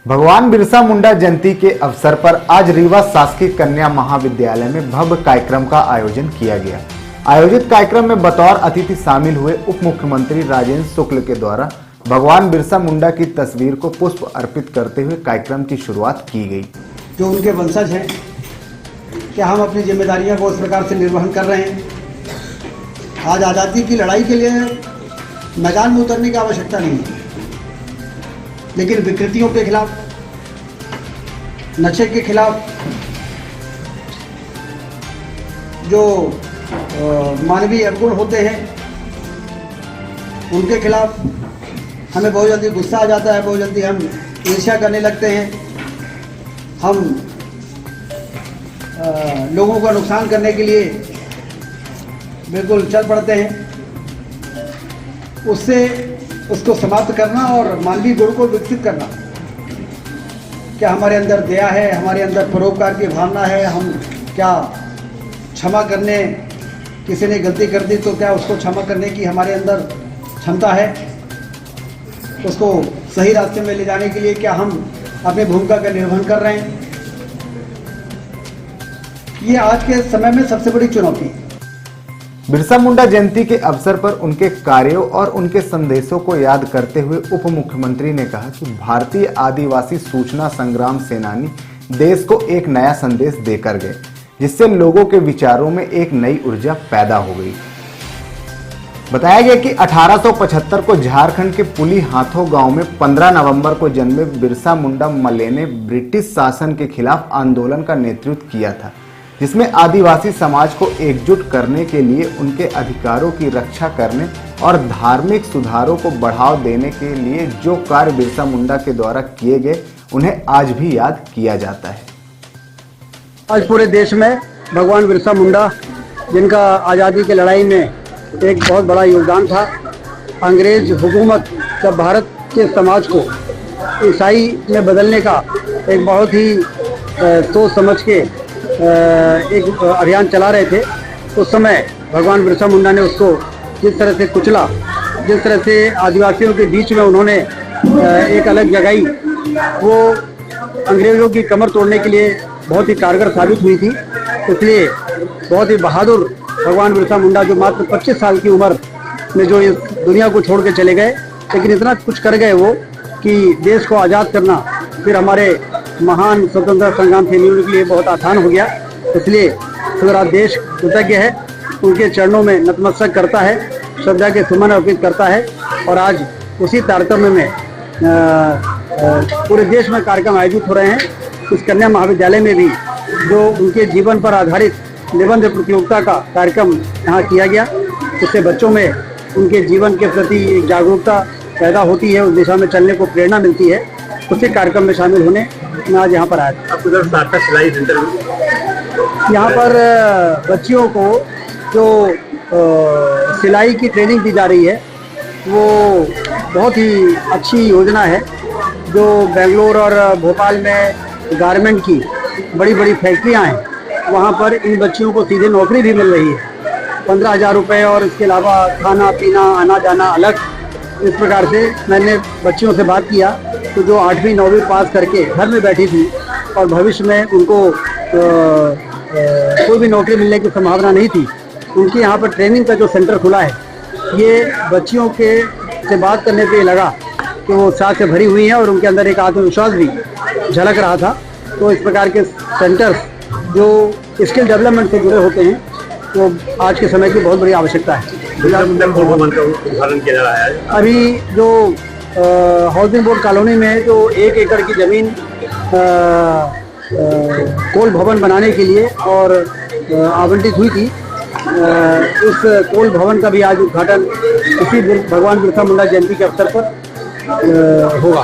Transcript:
भगवान बिरसा मुंडा जयंती के अवसर पर आज रीवा शासकीय कन्या महाविद्यालय में भव्य कार्यक्रम का आयोजन किया गया। आयोजित कार्यक्रम में बतौर अतिथि शामिल हुए उप मुख्यमंत्री राजेंद्र शुक्ल के द्वारा भगवान बिरसा मुंडा की तस्वीर को पुष्प अर्पित करते हुए कार्यक्रम की शुरुआत की गई। जो उनके वंशज हैं, क्या हम अपनी जिम्मेदारियों को उस प्रकार से निर्वहन कर रहे हैं? आज आज़ादी की लड़ाई के लिए मैदान में उतरने की आवश्यकता नहीं है, लेकिन विकृतियों के खिलाफ, नशे के खिलाफ, जो मानवीय अवगुण होते हैं उनके खिलाफ हमें बहुत जल्दी गुस्सा आ जाता है, बहुत जल्दी हम ईर्ष्या करने लगते हैं। हम लोगों का नुकसान करने के लिए बिल्कुल चल पड़ते हैं। उससे उसको समाप्त करना और मानवीय गुण को विकसित करना, क्या हमारे अंदर दया है, हमारे अंदर परोपकार की भावना है, हम क्या क्षमा करने, किसी ने गलती कर दी तो क्या उसको क्षमा करने की हमारे अंदर क्षमता है? उसको सही रास्ते में ले जाने के लिए क्या हम अपनी भूमिका का निर्वहन कर रहे हैं? ये आज के समय में सबसे बड़ी चुनौती है। बिरसा मुंडा जयंती के अवसर पर उनके कार्यों और उनके संदेशों को याद करते हुए उप मुख्यमंत्री ने कहा कि भारतीय आदिवासी सूचना संग्राम सेनानी देश को एक नया संदेश देकर गए, जिससे लोगों के विचारों में एक नई ऊर्जा पैदा हो गई। बताया गया कि 1875 को झारखंड के पुली हाथों गांव में 15 नवंबर को जन्मे बिरसा मुंडा मले ने ब्रिटिश शासन के खिलाफ आंदोलन का नेतृत्व किया था, जिसमें आदिवासी समाज को एकजुट करने के लिए उनके अधिकारों की रक्षा करने और धार्मिक सुधारों को बढ़ावा देने के लिए जो कार्य बिरसा मुंडा के द्वारा किए गए, उन्हें आज भी याद किया जाता है। आज पूरे देश में भगवान बिरसा मुंडा, जिनका आज़ादी की लड़ाई में एक बहुत बड़ा योगदान था, अंग्रेज हुकूमत जब भारत के समाज को ईसाई में बदलने का एक बहुत ही सोच समझ के एक अभियान चला रहे थे, उस समय भगवान बिरसा मुंडा ने उसको जिस तरह से कुचला, जिस तरह से आदिवासियों के बीच में उन्होंने एक अलग जगाई, वो अंग्रेज़ों की कमर तोड़ने के लिए बहुत ही कारगर साबित हुई थी। इसलिए बहुत ही बहादुर भगवान बिरसा मुंडा, जो मात्र 25 साल की उम्र में जो इस दुनिया को छोड़ के चले गए, लेकिन इतना कुछ कर गए वो कि देश को आज़ाद करना फिर हमारे महान स्वतंत्रता संग्राम सेनानियों के लिए बहुत आसान हो गया। इसलिए पूरा देश कृतज्ञ है, उनके चरणों में नतमस्तक करता है, श्रद्धा के सुमन अर्पित करता है। और आज उसी तारतम्य में पूरे देश में कार्यक्रम आयोजित हो रहे हैं। इस कन्या महाविद्यालय में भी जो उनके जीवन पर आधारित निबंध प्रतियोगिता का कार्यक्रम यहाँ किया गया, इससे बच्चों में उनके जीवन के प्रति एक जागरूकता पैदा होती है, उस दिशा में चलने को प्रेरणा मिलती है। उसी कार्यक्रम में शामिल होने मैं आज यहाँ पर आया था। आपको उधर सार्थक सिलाई सेंटर में यहाँ पर बच्चियों को जो सिलाई की ट्रेनिंग दी जा रही है, वो बहुत ही अच्छी योजना है। जो बेंगलोर और भोपाल में गारमेंट की बड़ी बड़ी फैक्ट्रियाँ हैं, वहाँ पर इन बच्चियों को सीधे नौकरी भी मिल रही है, 15,000 रुपये, और इसके अलावा खाना पीना, आना जाना अलग। इस प्रकार से मैंने बच्चियों से बात किया तो जो 8वीं 9वीं पास करके घर में बैठी थी और भविष्य में उनको कोई भी नौकरी मिलने की संभावना नहीं थी, उनके यहाँ पर ट्रेनिंग का जो सेंटर खुला है, ये बच्चियों के से बात करने पे लगा कि वो उत्साह से भरी हुई हैं और उनके अंदर एक आत्मविश्वास भी झलक रहा था। तो इस प्रकार के सेंटर्स जो स्किल डेवलपमेंट से जुड़े होते हैं, तो आज के समय की बहुत बड़ी आवश्यकता है। भवन का उद्घाटन किया जा रहा है। अभी जो हाउसिंग बोर्ड कॉलोनी में जो 1 एकड़ की ज़मीन कोल भवन बनाने के लिए और आवंटित हुई थी, उस कोल भवन का भी आज उद्घाटन इसी भगवान बिरसा मुंडा जयंती के अवसर पर होगा।